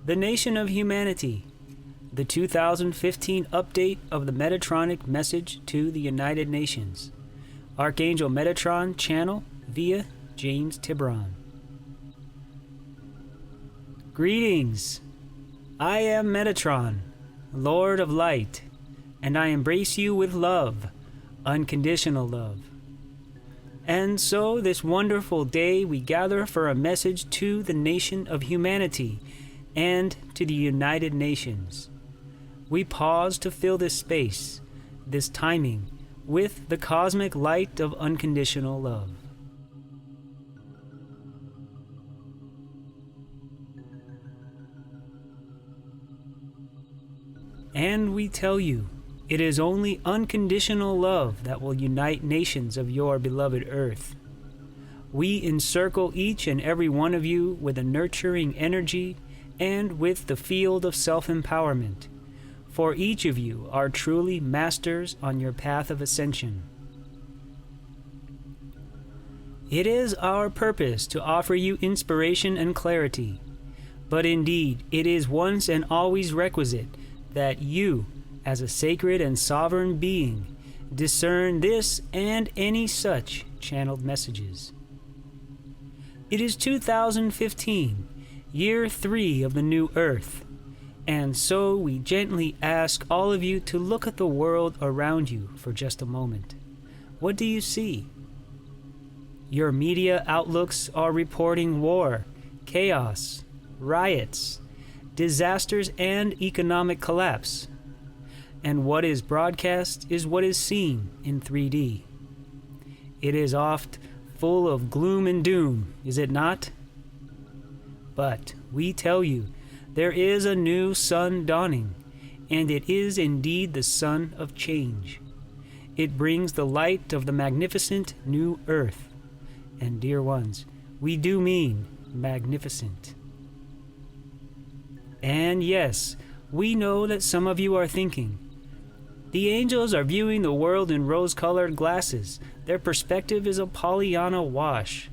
The Nation of Humanity, the 2015 update of the Metatronic message to the United Nations. Archangel Metatron channel via James Tyberonn. Greetings! I am Metatron, Lord of Light, and I embrace you with love, unconditional love. And so this wonderful day we gather for a message to the nation of humanity and to the United Nations. We pause to fill this space, this timing, with the cosmic light of unconditional love. And we tell you, it is only unconditional love that will unite nations of your beloved Earth. We encircle each and every one of you with a nurturing energy and with the field of self-empowerment, for each of you are truly masters on your path of ascension. It is our purpose to offer you inspiration and clarity, but indeed it is once and always requisite that you, as a sacred and sovereign being, discern this and any such channeled messages. It is 2015, year 3 of the new Earth, and so we gently ask all of you to look at the world around you for just a moment. What do you see? Your media outlooks are reporting war, chaos, riots, disasters, and economic collapse. And what is broadcast is what is seen in 3D. It is oft full of gloom and doom, is it not? But we tell you, there is a new sun dawning, and it is indeed the sun of change. It brings the light of the magnificent new Earth. And dear ones, we do mean magnificent. And yes, we know that some of you are thinking, the angels are viewing the world in rose-colored glasses. Their perspective is a Pollyanna wash.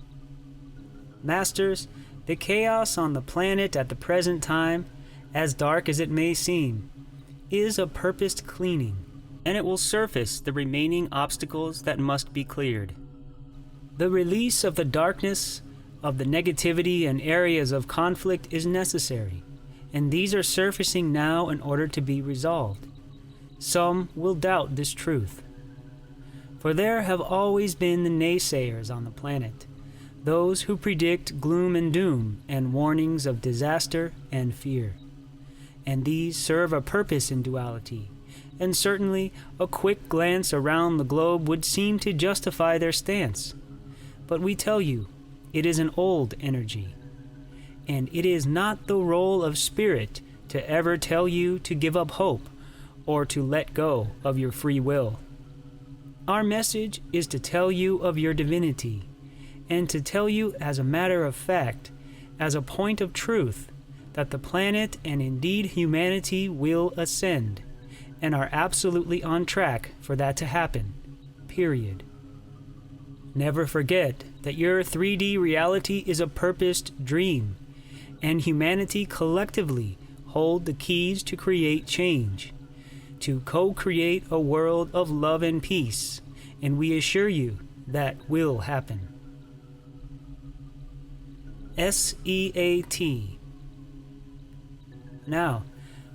Masters, the chaos on the planet at the present time, as dark as it may seem, is a purposed cleaning, and it will surface the remaining obstacles that must be cleared. The release of the darkness, of the negativity and areas of conflict is necessary, and these are surfacing now in order to be resolved. Some will doubt this truth, for there have always been the naysayers on the planet, those who predict gloom and doom and warnings of disaster and fear. And these serve a purpose in duality, and certainly a quick glance around the globe would seem to justify their stance. But we tell you, it is an old energy, and it is not the role of spirit to ever tell you to give up hope or to let go of your free will. Our message is to tell you of your divinity, and to tell you as a matter of fact, as a point of truth, that the planet and indeed humanity will ascend, and are absolutely on track for that to happen, period. Never forget that your 3D reality is a purposed dream, and humanity collectively hold the keys to create change, to co-create a world of love and peace, and we assure you that will happen. SEAT. Now,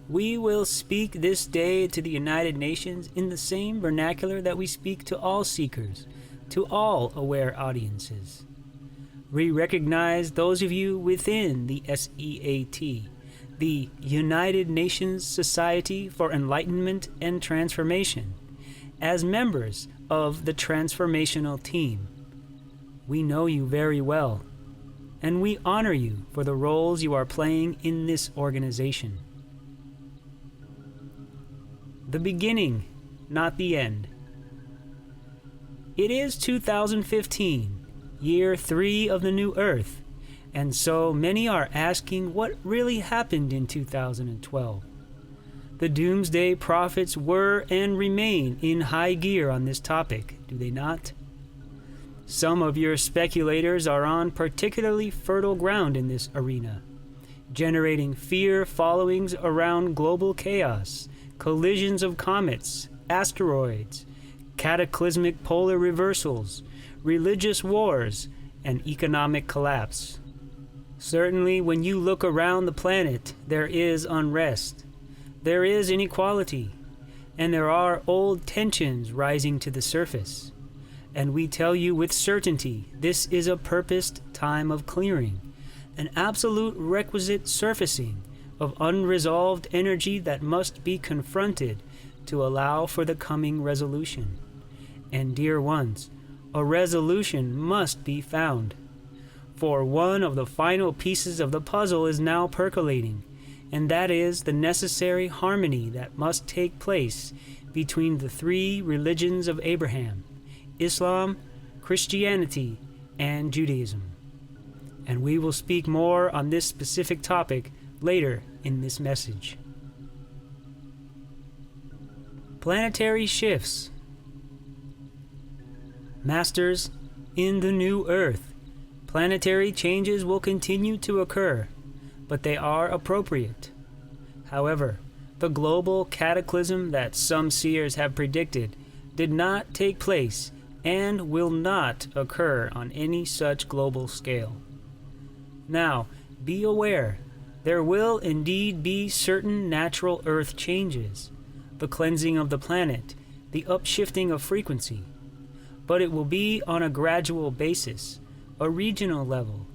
we will speak this day to the United Nations in the same vernacular that we speak to all seekers, to all aware audiences. We recognize those of you within the SEAT, the United Nations Society for Enlightenment and Transformation, as members of the transformational team. We know you very well, and we honor you for the roles you are playing in this organization. The beginning, not the end. It is 2015, year 3 of the new Earth, and so many are asking what really happened in 2012. The doomsday prophets were and remain in high gear on this topic, do they not? Some of your speculators are on particularly fertile ground in this arena, generating fear followings around global chaos, collisions of comets, asteroids, cataclysmic polar reversals, religious wars, and economic collapse. Certainly, when you look around the planet, there is unrest, there is inequality, and there are old tensions rising to the surface. And we tell you with certainty, this is a purposed time of clearing, an absolute requisite surfacing of unresolved energy that must be confronted to allow for the coming resolution. And dear ones, a resolution must be found. For one of the final pieces of the puzzle is now percolating, and that is the necessary harmony that must take place between the three religions of Abraham: Islam, Christianity, and Judaism. And we will speak more on this specific topic later in this message. Planetary shifts. Masters, in the new Earth, planetary changes will continue to occur, but they are appropriate. However, the global cataclysm that some seers have predicted did not take place and will not occur on any such global scale. Now, be aware, there will indeed be certain natural Earth changes, the cleansing of the planet, the upshifting of frequency, but it will be on a gradual basis, a regional level,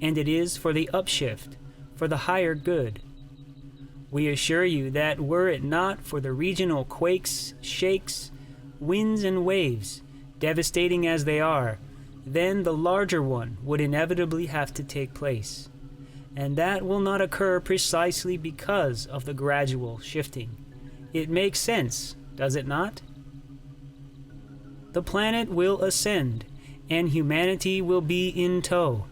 and it is for the upshift, for the higher good. We assure you that were it not for the regional quakes, shakes, winds and waves, devastating as they are, then the larger one would inevitably have to take place. And that will not occur precisely because of the gradual shifting. It makes sense, does it not? The planet will ascend, and humanity will be in tow.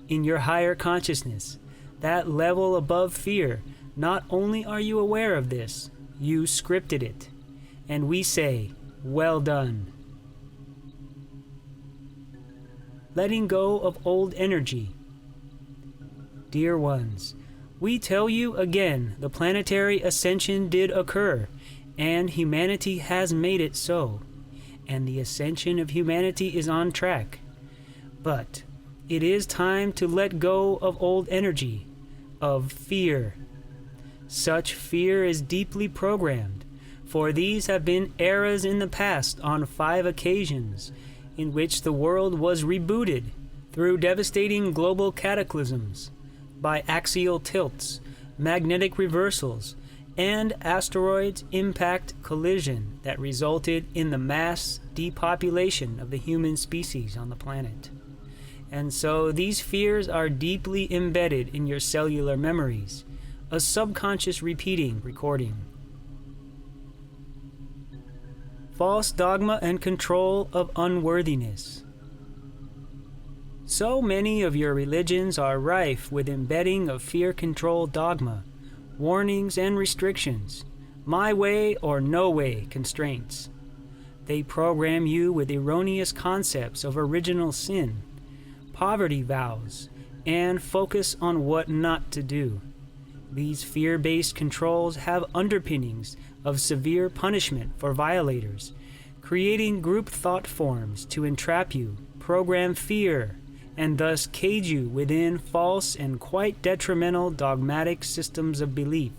In your higher consciousness, that level above fear, not only are you aware of this, you scripted it. And we say, well done. Letting go of old energy. Dear ones, we tell you again, the planetary ascension did occur, and humanity has made it so, and the ascension of humanity is on track. But it is time to let go of old energy, of fear. Such fear is deeply programmed, for these have been eras in the past on 5 occasions, in which the world was rebooted through devastating global cataclysms, by axial tilts, magnetic reversals, and asteroids impact collision that resulted in the mass depopulation of the human species on the planet. And so these fears are deeply embedded in your cellular memories, a subconscious repeating recording. False dogma and control of unworthiness. So many of your religions are rife with embedding of fear-control dogma, warnings and restrictions, my way or no way constraints. They program you with erroneous concepts of original sin, poverty vows, and focus on what not to do. These fear-based controls have underpinnings of severe punishment for violators, creating group thought forms to entrap you, program fear, and thus cage you within false and quite detrimental dogmatic systems of belief.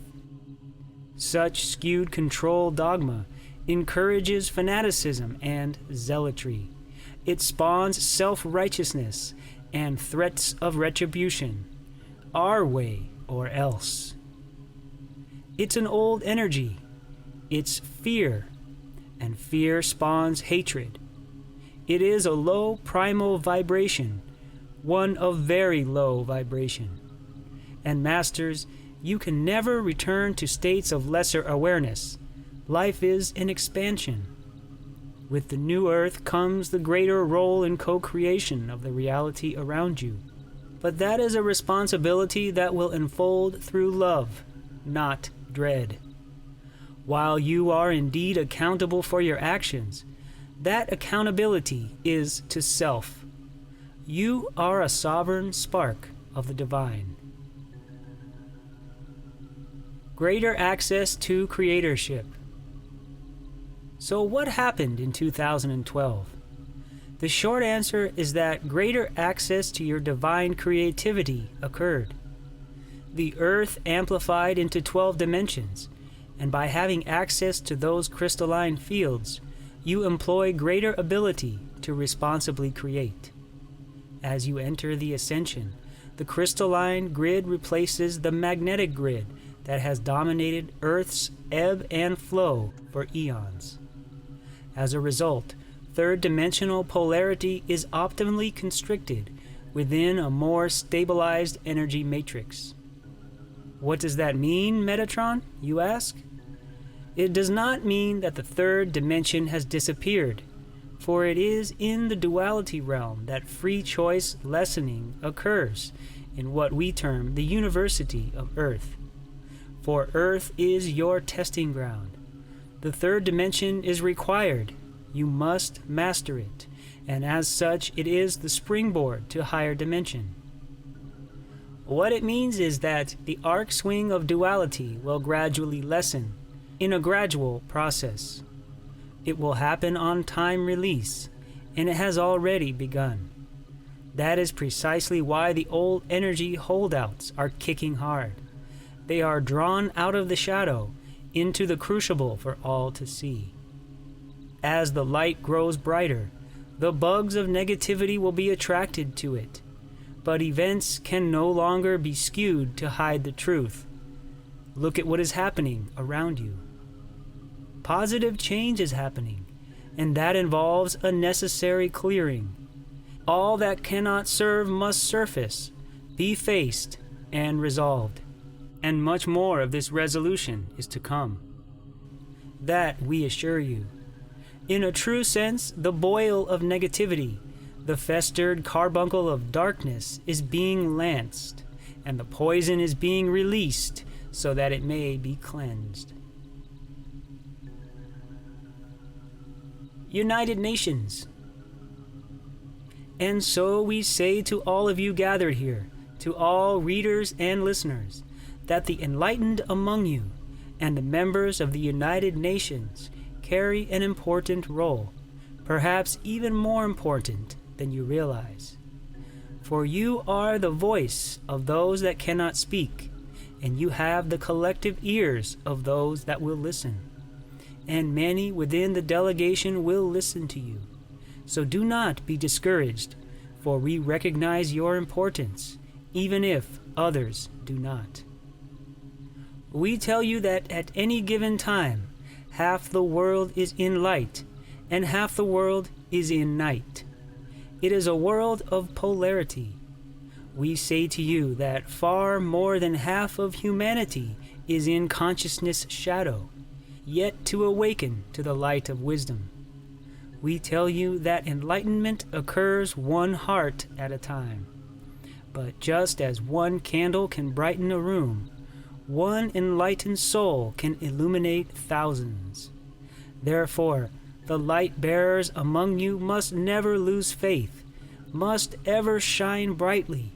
Such skewed control dogma encourages fanaticism and zealotry. It spawns self-righteousness and threats of retribution, our way or else. It's an old energy. It's fear, and fear spawns hatred. It is a low primal vibration, one of very low vibration. And masters, you can never return to states of lesser awareness. Life is an expansion. With the new earth comes the greater role in co-creation of the reality around you. But that is a responsibility that will unfold through love, not dread. While you are indeed accountable for your actions, that accountability is to self. You are a sovereign spark of the divine. greater access to creatorship. So what happened in 2012? The short answer is that greater access to your divine creativity occurred. The Earth amplified into 12 dimensions, and by having access to those crystalline fields, you employ greater ability to responsibly create. As you enter the Ascension, the crystalline grid replaces the magnetic grid that has dominated Earth's ebb and flow for eons. As a result, third-dimensional polarity is optimally constricted within a more stabilized energy matrix. What does that mean, Metatron, you ask? It does not mean that the third dimension has disappeared, for it is in the duality realm that free choice lessening occurs in what we term the University of Earth. For Earth is your testing ground. The third dimension is required. You must master it, and as such, it is the springboard to higher dimension. What it means is that the arc swing of duality will gradually lessen in a gradual process. It will happen on time release, and it has already begun. That is precisely why the old energy holdouts are kicking hard. They are drawn out of the shadow into the crucible for all to see. As the light grows brighter, the bugs of negativity will be attracted to it, but events can no longer be skewed to hide the truth. Look at what is happening around you. Positive change is happening, and that involves a necessary clearing. All that cannot serve must surface, be faced, and resolved. And much more of this resolution is to come. That we assure you. In a true sense, the boil of negativity, the festered carbuncle of darkness is being lanced, and the poison is being released so that it may be cleansed. United Nations. And so we say to all of you gathered here, to all readers and listeners, that the enlightened among you and the members of the United Nations carry an important role, perhaps even more important than you realize. For you are the voice of those that cannot speak, and you have the collective ears of those that will listen. And many within the delegation will listen to you. So do not be discouraged, for we recognize your importance, even if others do not. We tell you that at any given time, half the world is in light, and half the world is in night. It is a world of polarity. We say to you that far more than half of humanity is in consciousness shadow, yet to awaken to the light of wisdom. We tell you that enlightenment occurs one heart at a time. But just as one candle can brighten a room, one enlightened soul can illuminate thousands. Therefore, the light bearers among you must never lose faith, must ever shine brightly,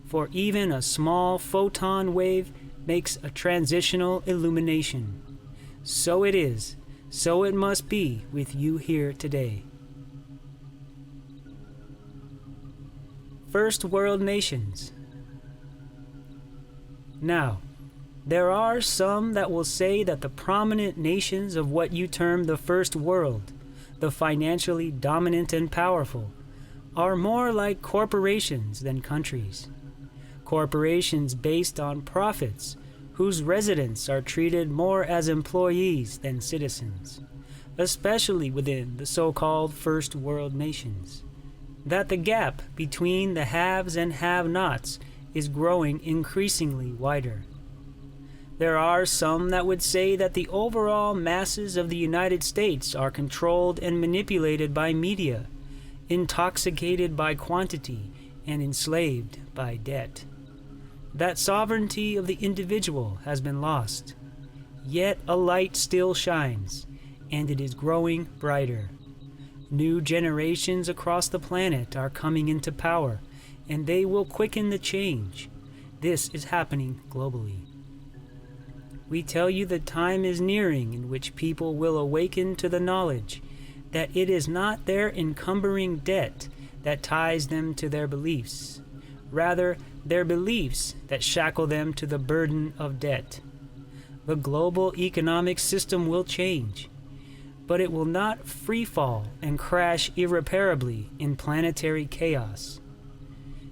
for even a small photon wave makes a transitional illumination. So it is, so it must be with you here today. First World Nations. Now, there are some that will say that the prominent nations of what you term the First World, the financially dominant and powerful, are more like corporations than countries. Corporations based on profits, whose residents are treated more as employees than citizens, especially within the so-called First World Nations. That the gap between the haves and have-nots is growing increasingly wider. There are some that would say that the overall masses of the United States are controlled and manipulated by media, intoxicated by quantity, and enslaved by debt. That sovereignty of the individual has been lost. Yet a light still shines, and it is growing brighter. New generations across the planet are coming into power, and they will quicken the change. This is happening globally. We tell you the time is nearing in which people will awaken to the knowledge that it is not their encumbering debt that ties them to their beliefs, rather their beliefs that shackle them to the burden of debt. The global economic system will change, but it will not freefall and crash irreparably in planetary chaos.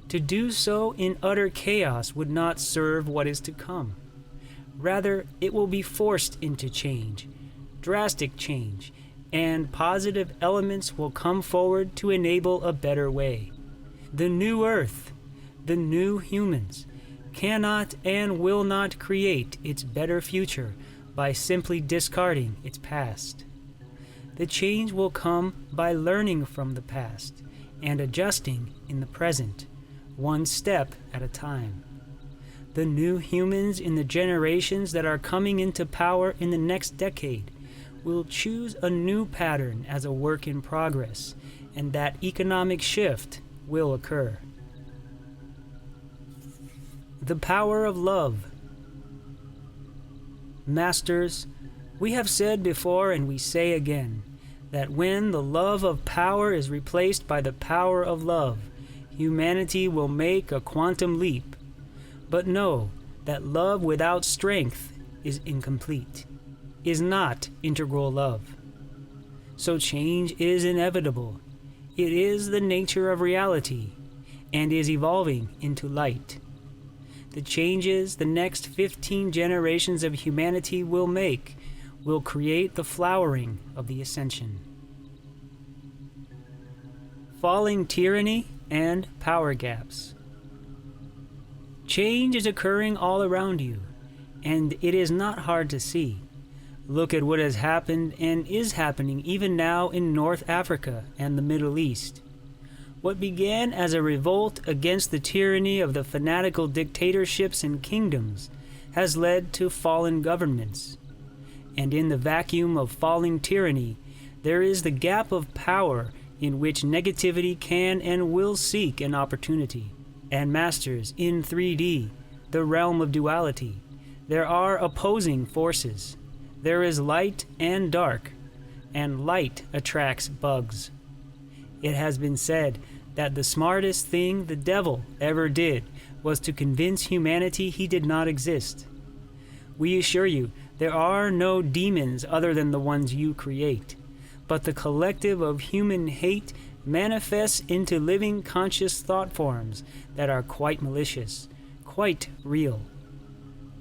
To do so in utter chaos would not serve what is to come. Rather, it will be forced into change, drastic change, and positive elements will come forward to enable a better way. The new Earth, the new humans, cannot and will not create its better future by simply discarding its past. The change will come by learning from the past and adjusting in the present, one step at a time. The new humans in the generations that are coming into power in the next decade will choose a new pattern as a work in progress, and that economic shift will occur. The power of love. Masters, we have said before and we say again, that when the love of power is replaced by the power of love, humanity will make a quantum leap. But know that love without strength is incomplete, is not integral love. So change is inevitable. It is the nature of reality, and is evolving into light. The changes the next 15 generations of humanity will make will create the flowering of the Ascension. Falling tyranny and power gaps. Change is occurring all around you, and it is not hard to see. Look at what has happened and is happening even now in North Africa and the Middle East. What began as a revolt against the tyranny of the fanatical dictatorships and kingdoms has led to fallen governments. And in the vacuum of falling tyranny, there is the gap of power in which negativity can and will seek an opportunity. And masters, in 3D, the realm of duality, there are opposing forces. There is light and dark, and light attracts bugs. It has been said that the smartest thing the devil ever did was to convince humanity he did not exist. We assure you, there are no demons other than the ones you create, but the collective of human hate manifests into living conscious thought forms that are quite malicious, quite real.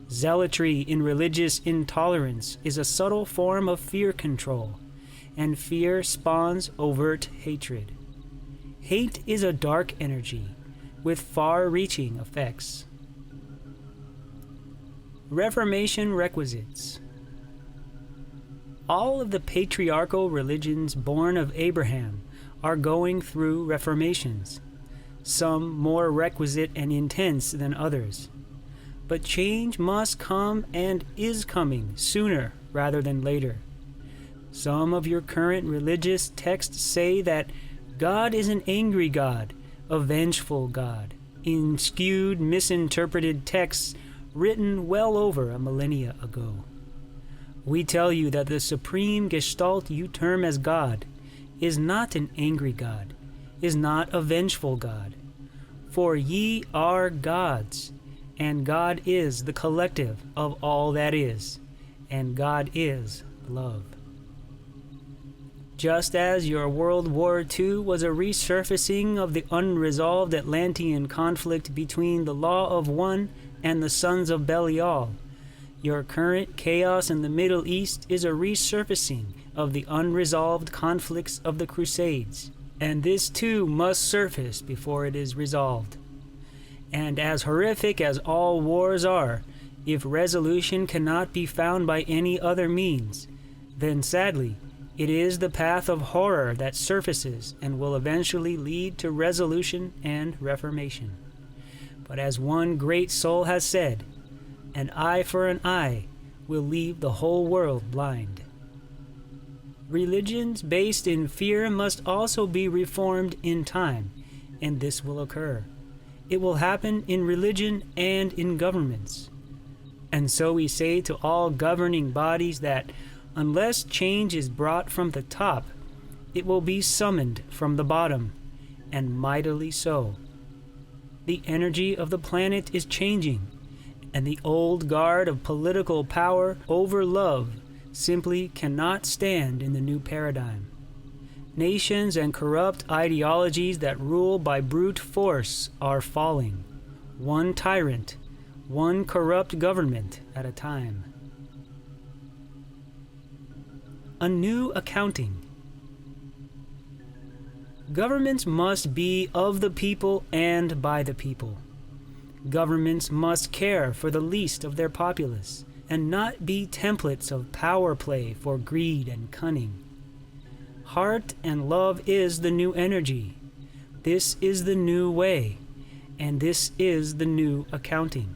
Zealotry in religious intolerance is a subtle form of fear control, and fear spawns overt hatred. Hate is a dark energy with far-reaching effects. Reformation requisites. All of the patriarchal religions born of Abraham are going through reformations, some more requisite and intense than others. But change must come and is coming sooner rather than later. Some of your current religious texts say that God is an angry God, a vengeful God, in skewed, misinterpreted texts written well over a millennia ago. We tell you that the supreme gestalt you term as God is not an angry God, is not a vengeful God. For ye are gods, and God is the collective of all that is, and God is love. Just as your World War II was a resurfacing of the unresolved Atlantean conflict between the Law of One and the Sons of Belial, your current chaos in the Middle East is a resurfacing of the unresolved conflicts of the Crusades, and this too must surface before it is resolved. And as horrific as all wars are, if resolution cannot be found by any other means, then sadly, it is the path of horror that surfaces and will eventually lead to resolution and reformation. But as one great soul has said, an eye for an eye will leave the whole world blind. Religions based in fear must also be reformed in time, and this will occur. It will happen in religion and in governments. And so we say to all governing bodies that unless change is brought from the top, it will be summoned from the bottom, and mightily so. The energy of the planet is changing, and the old guard of political power over love simply cannot stand in the new paradigm. Nations and corrupt ideologies that rule by brute force are falling, one tyrant, one corrupt government at a time. A new accounting. Governments must be of the people and by the people. Governments must care for the least of their populace and not be templates of power play for greed and cunning. Heart and love is the new energy. This is the new way, and this is the new accounting.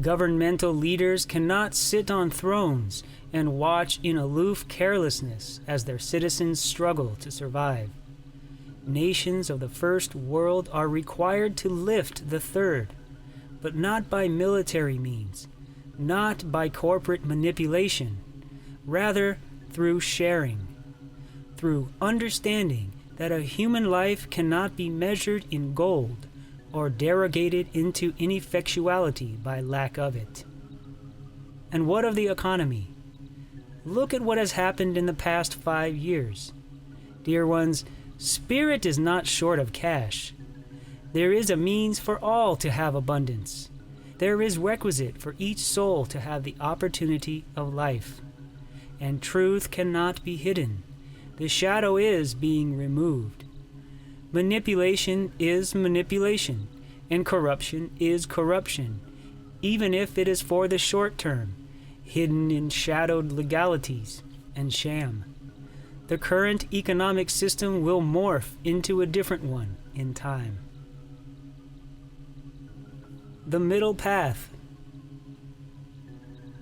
Governmental leaders cannot sit on thrones and watch in aloof carelessness as their citizens struggle to survive. Nations of the first world are required to lift the third, but not by military means, not by corporate manipulation, rather through sharing, through understanding that a human life cannot be measured in gold or derogated into ineffectuality by lack of it. And what of the economy? Look at what has happened in the past 5 years. Dear ones, spirit is not short of cash. There is a means for all to have abundance. There is requisite for each soul to have the opportunity of life. And truth cannot be hidden. The shadow is being removed. Manipulation is manipulation, and corruption is corruption, even if it is for the short term, hidden in shadowed legalities and sham. The current economic system will morph into a different one in time. The middle path.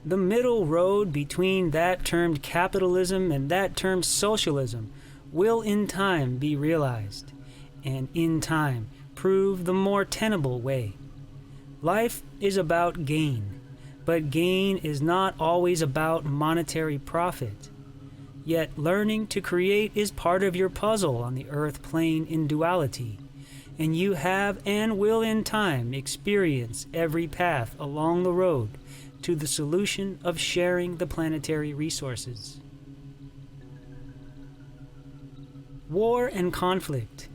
The middle road between that termed capitalism and that termed socialism will in time be realized, and in time prove the more tenable way. Life is about gain, but gain is not always about monetary profit. Yet learning to create is part of your puzzle on the earth plane in duality, and you have and will in time experience every path along the road to the solution of sharing the planetary resources. War and conflict.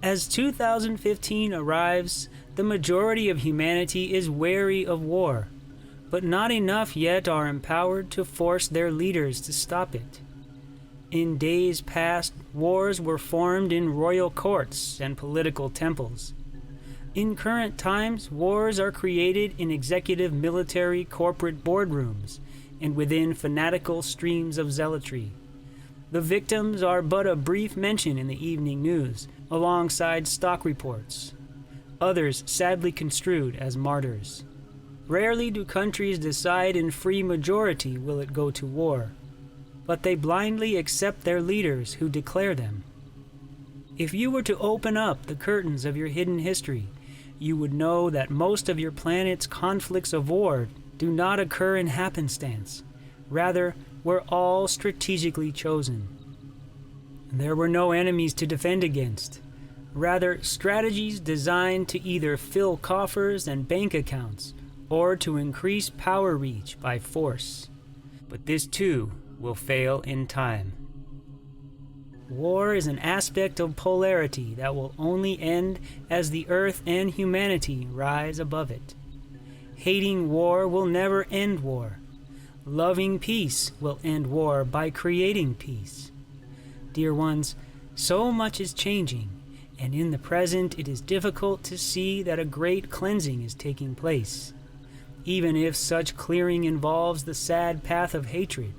As 2015 arrives, the majority of humanity is wary of war, but not enough yet are empowered to force their leaders to stop it. In days past, wars were formed in royal courts and political temples. In current times, wars are created in executive military corporate boardrooms and within fanatical streams of zealotry. The victims are but a brief mention in the evening news, alongside stock reports, others sadly construed as martyrs. Rarely do countries decide in free majority will it go to war, but they blindly accept their leaders who declare them. If you were to open up the curtains of your hidden history, you would know that most of your planet's conflicts of war do not occur in happenstance. Rather, were all strategically chosen. There were no enemies to defend against. Rather, strategies designed to either fill coffers and bank accounts or to increase power reach by force. But this too will fail in time. War is an aspect of polarity that will only end as the earth and humanity rise above it. Hating war will never end war. Loving peace will end war by creating peace. Dear ones, so much is changing, and in the present it is difficult to see that a great cleansing is taking place. Even if such clearing involves the sad path of hatred,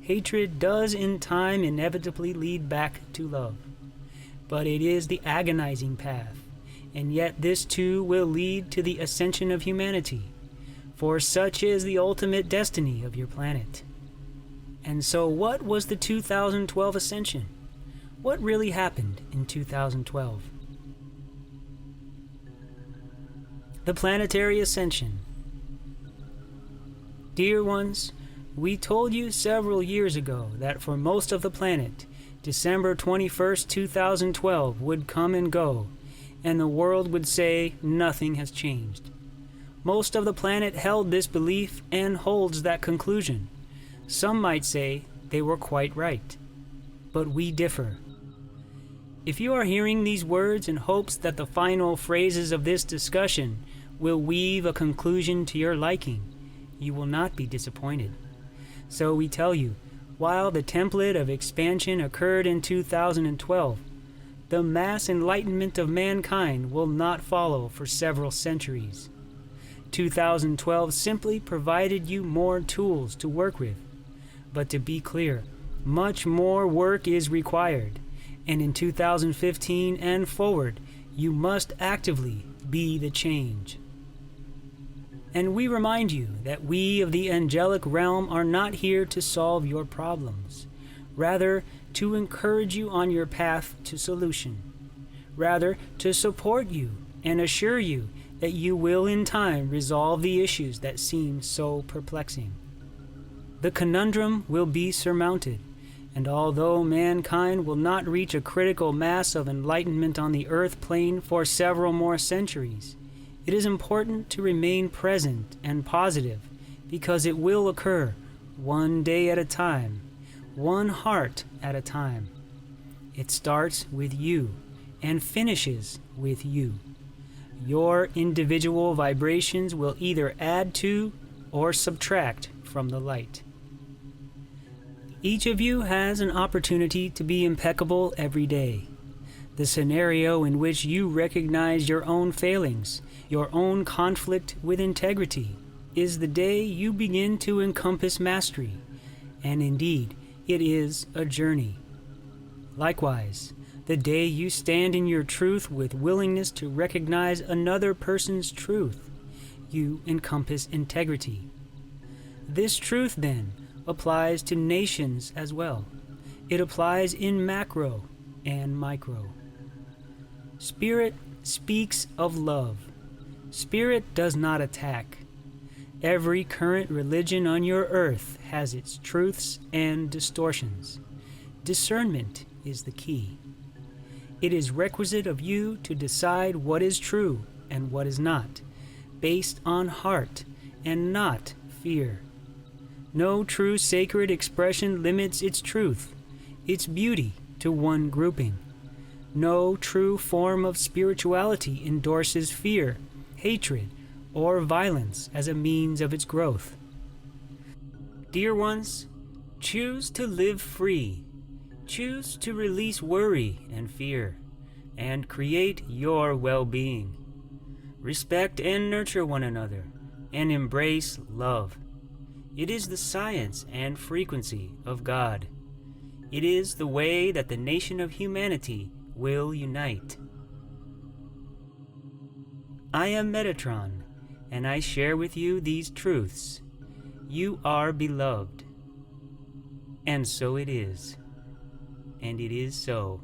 hatred does in time inevitably lead back to love. But it is the agonizing path, and yet this too will lead to the ascension of humanity, for such is the ultimate destiny of your planet. And so what was the 2012 ascension? What really happened in 2012? The planetary ascension. Dear ones, we told you several years ago that for most of the planet, December 21st, 2012 would come and go, and the world would say nothing has changed. Most of the planet held this belief and holds that conclusion. Some might say they were quite right, but we differ. If you are hearing these words in hopes that the final phrases of this discussion will weave a conclusion to your liking, you will not be disappointed. So we tell you, while the template of expansion occurred in 2012, the mass enlightenment of mankind will not follow for several centuries. 2012 simply provided you more tools to work with. But to be clear, much more work is required, and in 2015 and forward, you must actively be the change. And we remind you that we of the angelic realm are not here to solve your problems, rather to encourage you on your path to solution, rather to support you and assure you that you will in time resolve the issues that seem so perplexing. The conundrum will be surmounted, and although mankind will not reach a critical mass of enlightenment on the earth plane for several more centuries, it is important to remain present and positive, because it will occur one day at a time, one heart at a time. It starts with you and finishes with you. Your individual vibrations will either add to or subtract from the light. Each of you has an opportunity to be impeccable every day. The scenario in which you recognize your own failings, your own conflict with integrity, is the day you begin to encompass mastery, and indeed, it is a journey. Likewise, the day you stand in your truth with willingness to recognize another person's truth, you encompass integrity. This truth, then, applies to nations as well. It applies in macro and micro. Spirit speaks of love. Spirit does not attack. Every current religion on your earth has its truths and distortions. Discernment is the key. It is requisite of you to decide what is true and what is not, based on heart and not fear. No true sacred expression limits its truth, its beauty, to one grouping. No true form of spirituality endorses fear, hatred, or violence as a means of its growth. Dear ones, choose to live free. Choose to release worry and fear, and create your well-being. Respect and nurture one another, and embrace love. It is the science and frequency of God. It is the way that the nation of humanity will unite. I am Metatron, and I share with you these truths. You are beloved. And so it is. And it is so.